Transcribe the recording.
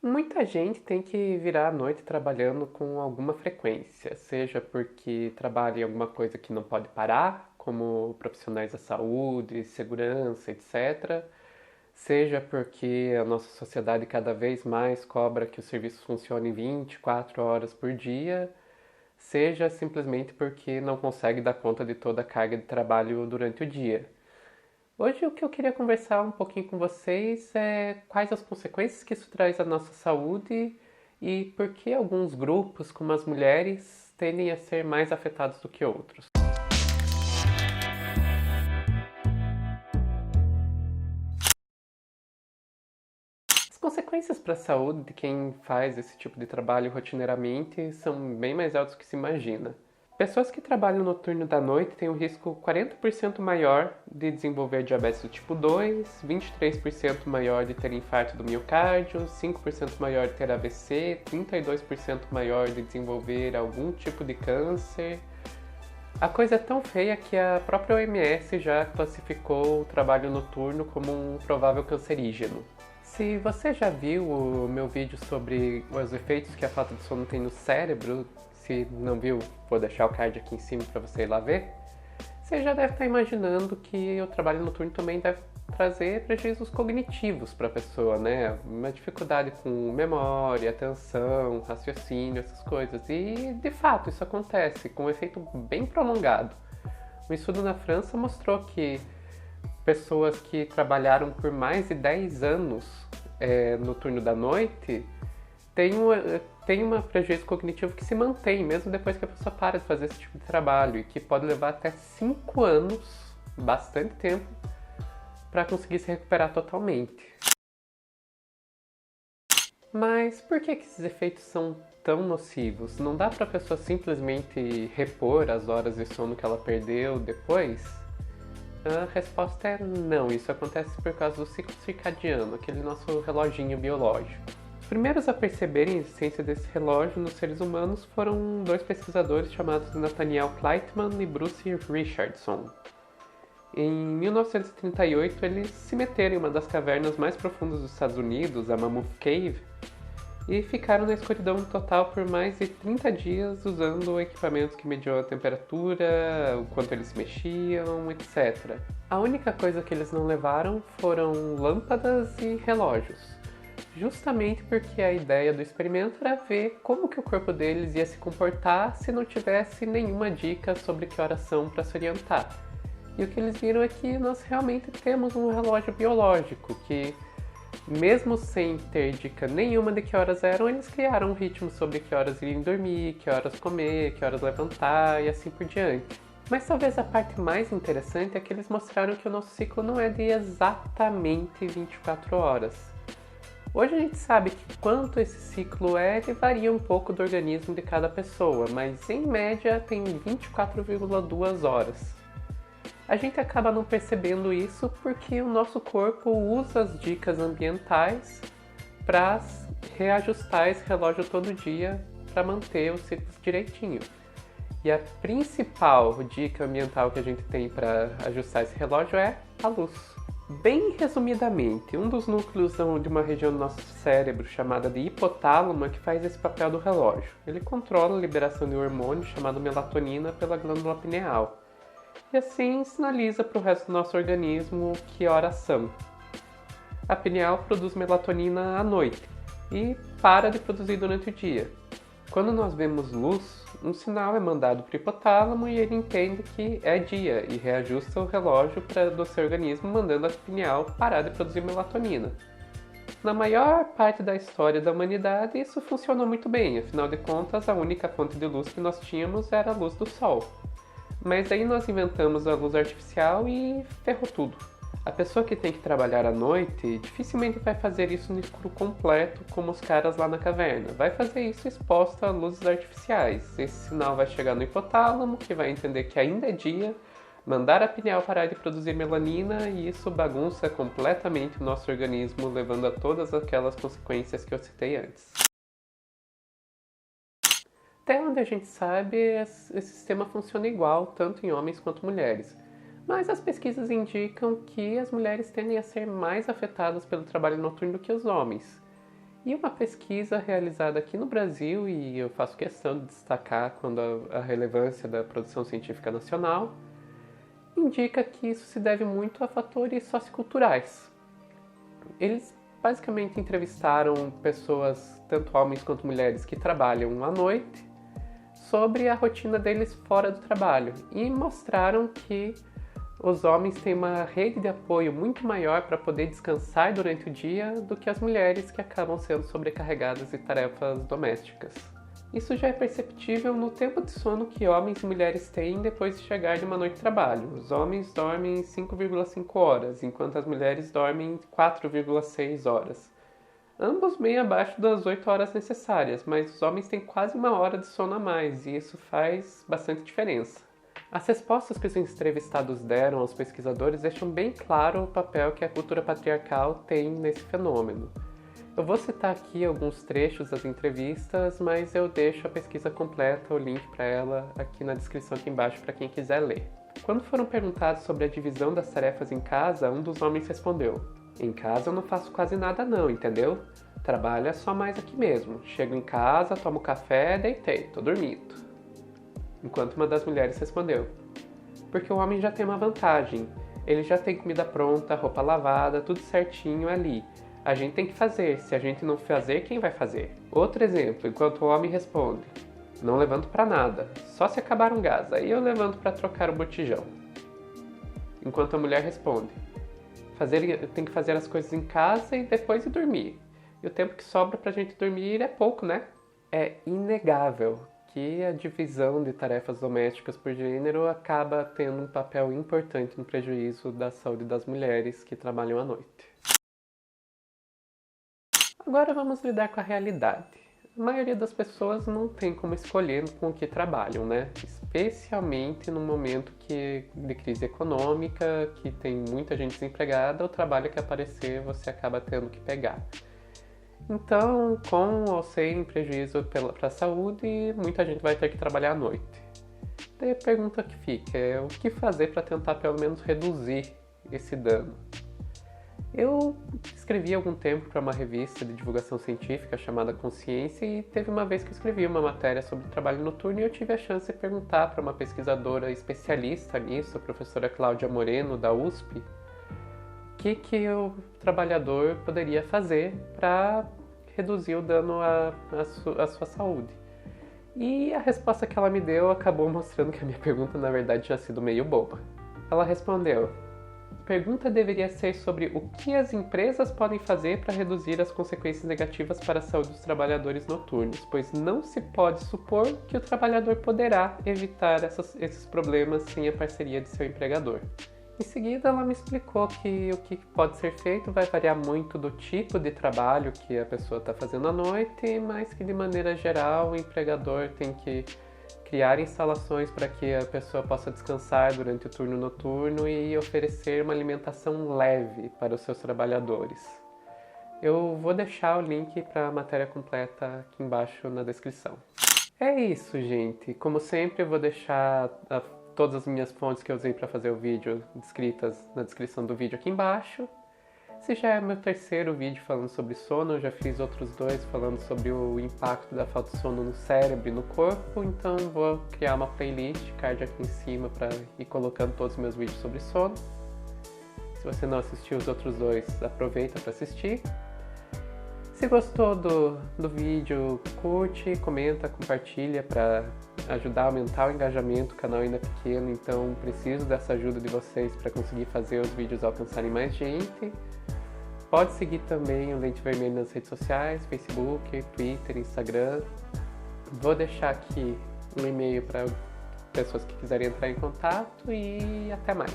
Muita gente tem que virar à noite trabalhando com alguma frequência, seja porque trabalha em alguma coisa que não pode parar, como profissionais da saúde, segurança, etc. Seja porque a nossa sociedade cada vez mais cobra que o serviço funcione 24 horas por dia, seja simplesmente porque não consegue dar conta de toda a carga de trabalho durante o dia. Hoje o que eu queria conversar um pouquinho com vocês é quais as consequências que isso traz à nossa saúde e por que alguns grupos, como as mulheres, tendem a ser mais afetados do que outros. As consequências para a saúde de quem faz esse tipo de trabalho rotineiramente são bem mais altas do que se imagina. Pessoas que trabalham no turno da noite têm um risco 40% maior de desenvolver diabetes do tipo 2, 23% maior de ter infarto do miocárdio, 5% maior de ter AVC, 32% maior de desenvolver algum tipo de câncer. A coisa é tão feia que a própria OMS já classificou o trabalho noturno como um provável cancerígeno. Se você já viu o meu vídeo sobre os efeitos que a falta de sono tem no cérebro, se não viu, vou deixar o card aqui em cima para você ir lá ver. Você já deve estar imaginando que o trabalho noturno também deve trazer prejuízos cognitivos para a pessoa, né? Uma dificuldade com memória, atenção, raciocínio, essas coisas. E de fato isso acontece com um efeito bem prolongado. Um estudo na França mostrou que pessoas que trabalharam por mais de 10 anos no turno da noite tem um prejuízo cognitivo que se mantém, mesmo depois que a pessoa para de fazer esse tipo de trabalho, e que pode levar até 5 anos, bastante tempo, para conseguir se recuperar totalmente. Mas por que esses efeitos são tão nocivos? Não dá para a pessoa simplesmente repor as horas de sono que ela perdeu depois? A resposta é não, isso acontece por causa do ciclo circadiano, aquele nosso reloginho biológico. Os primeiros a perceberem a existência desse relógio nos seres humanos foram dois pesquisadores chamados Nathaniel Kleitman e Bruce Richardson. Em 1938, eles se meteram em uma das cavernas mais profundas dos Estados Unidos, a Mammoth Cave, e ficaram na escuridão total por mais de 30 dias usando equipamentos que mediam a temperatura, o quanto eles se mexiam, etc. A única coisa que eles não levaram foram lâmpadas e relógios, justamente porque a ideia do experimento era ver como que o corpo deles ia se comportar se não tivesse nenhuma dica sobre que horas são para se orientar. E o que eles viram é que nós realmente temos um relógio biológico que, mesmo sem ter dica nenhuma de que horas eram, eles criaram um ritmo sobre que horas iriam dormir, que horas comer, que horas levantar e assim por diante. Mas talvez a parte mais interessante é que eles mostraram que o nosso ciclo não é de exatamente 24 horas. Hoje a gente sabe que quanto esse ciclo é, ele varia um pouco do organismo de cada pessoa, mas em média tem 24,2 horas. A gente acaba não percebendo isso porque o nosso corpo usa as dicas ambientais para reajustar esse relógio todo dia para manter o ciclo direitinho. E a principal dica ambiental que a gente tem para ajustar esse relógio é a luz. Bem resumidamente, um dos núcleos de uma região do nosso cérebro chamada de hipotálamo é que faz esse papel do relógio. Ele controla a liberação de um hormônio chamado melatonina pela glândula pineal e assim sinaliza para o resto do nosso organismo que horas são. A pineal produz melatonina à noite e para de produzir durante o dia. Quando nós vemos luz, um sinal é mandado para o hipotálamo e ele entende que é dia e reajusta o relógio do seu organismo, mandando a pineal parar de produzir melatonina. Na maior parte da história da humanidade, isso funcionou muito bem, afinal de contas, a única fonte de luz que nós tínhamos era a luz do sol. Mas aí nós inventamos a luz artificial e ferrou tudo. A pessoa que tem que trabalhar à noite dificilmente vai fazer isso no escuro completo, como os caras lá na caverna. Vai fazer isso exposto a luzes artificiais. Esse sinal vai chegar no hipotálamo, que vai entender que ainda é dia, mandar a pineal parar de produzir melanina e isso bagunça completamente o nosso organismo, levando a todas aquelas consequências que eu citei antes. Até onde a gente sabe, esse sistema funciona igual, tanto em homens quanto mulheres. Mas as pesquisas indicam que as mulheres tendem a ser mais afetadas pelo trabalho noturno do que os homens. E uma pesquisa realizada aqui no Brasil, e eu faço questão de destacar quando a relevância da produção científica nacional, indica que isso se deve muito a fatores socioculturais. Eles basicamente entrevistaram pessoas, tanto homens quanto mulheres, que trabalham à noite, sobre a rotina deles fora do trabalho, e mostraram que os homens têm uma rede de apoio muito maior para poder descansar durante o dia do que as mulheres, que acabam sendo sobrecarregadas de tarefas domésticas. Isso já é perceptível no tempo de sono que homens e mulheres têm depois de chegar de uma noite de trabalho. Os homens dormem 5,5 horas, enquanto as mulheres dormem 4,6 horas. Ambos bem abaixo das 8 horas necessárias, mas os homens têm quase 1 hora de sono a mais, e isso faz bastante diferença. As respostas que os entrevistados deram aos pesquisadores deixam bem claro o papel que a cultura patriarcal tem nesse fenômeno. Eu vou citar aqui alguns trechos das entrevistas, mas eu deixo a pesquisa completa, o link para ela, aqui na descrição aqui embaixo para quem quiser ler. Quando foram perguntados sobre a divisão das tarefas em casa, um dos homens respondeu: "Em casa eu não faço quase nada não, entendeu? Trabalho é só mais aqui mesmo. Chego em casa, tomo café, deitei, tô dormindo." Enquanto uma das mulheres respondeu: "Porque o homem já tem uma vantagem. Ele já tem comida pronta, roupa lavada, tudo certinho ali. A gente tem que fazer. Se a gente não fazer, quem vai fazer?" Outro exemplo, enquanto o homem responde: "Não levanto pra nada. Só se acabar um gás. Aí eu levanto pra trocar o botijão." Enquanto a mulher responde: "Tem que fazer as coisas em casa e depois ir dormir. E o tempo que sobra pra gente dormir é pouco, né?" É inegável que a divisão de tarefas domésticas por gênero acaba tendo um papel importante no prejuízo da saúde das mulheres que trabalham à noite. Agora vamos lidar com a realidade. A maioria das pessoas não tem como escolher com o que trabalham, né? Especialmente no momento de crise econômica, que tem muita gente desempregada, o trabalho que aparecer você acaba tendo que pegar. Então, com ou sem prejuízo para a saúde, muita gente vai ter que trabalhar à noite. Daí a pergunta que fica é: o que fazer para tentar pelo menos reduzir esse dano? Eu escrevi há algum tempo para uma revista de divulgação científica chamada Consciência, e teve uma vez que eu escrevi uma matéria sobre trabalho noturno e eu tive a chance de perguntar para uma pesquisadora especialista nisso, a professora Cláudia Moreno, da USP, o que o trabalhador poderia fazer para reduzir o dano à sua saúde. E a resposta que ela me deu acabou mostrando que a minha pergunta na verdade tinha sido meio boba. Ela respondeu: "A pergunta deveria ser sobre o que as empresas podem fazer para reduzir as consequências negativas para a saúde dos trabalhadores noturnos, pois não se pode supor que o trabalhador poderá evitar esses problemas sem a parceria de seu empregador." Em seguida, ela me explicou que o que pode ser feito vai variar muito do tipo de trabalho que a pessoa está fazendo à noite, mas que de maneira geral o empregador tem que criar instalações para que a pessoa possa descansar durante o turno noturno e oferecer uma alimentação leve para os seus trabalhadores. Eu vou deixar o link para a matéria completa aqui embaixo na descrição. É isso, gente. Como sempre, eu vou deixar todas as minhas fontes que eu usei para fazer o vídeo descritas na descrição do vídeo aqui embaixo. Esse já é meu terceiro vídeo falando sobre sono, eu já fiz outros dois falando sobre o impacto da falta de sono no cérebro e no corpo, então vou criar uma playlist, card aqui em cima para ir colocando todos os meus vídeos sobre sono. Se você não assistiu os outros dois, aproveita para assistir. Se gostou do vídeo, curte, comenta, compartilha para ajudar a aumentar o engajamento. O canal ainda é pequeno, então preciso dessa ajuda de vocês para conseguir fazer os vídeos alcançarem mais gente. Pode seguir também o Lente Vermelho nas redes sociais, Facebook, Twitter, Instagram. Vou deixar aqui um e-mail para pessoas que quiserem entrar em contato e até mais.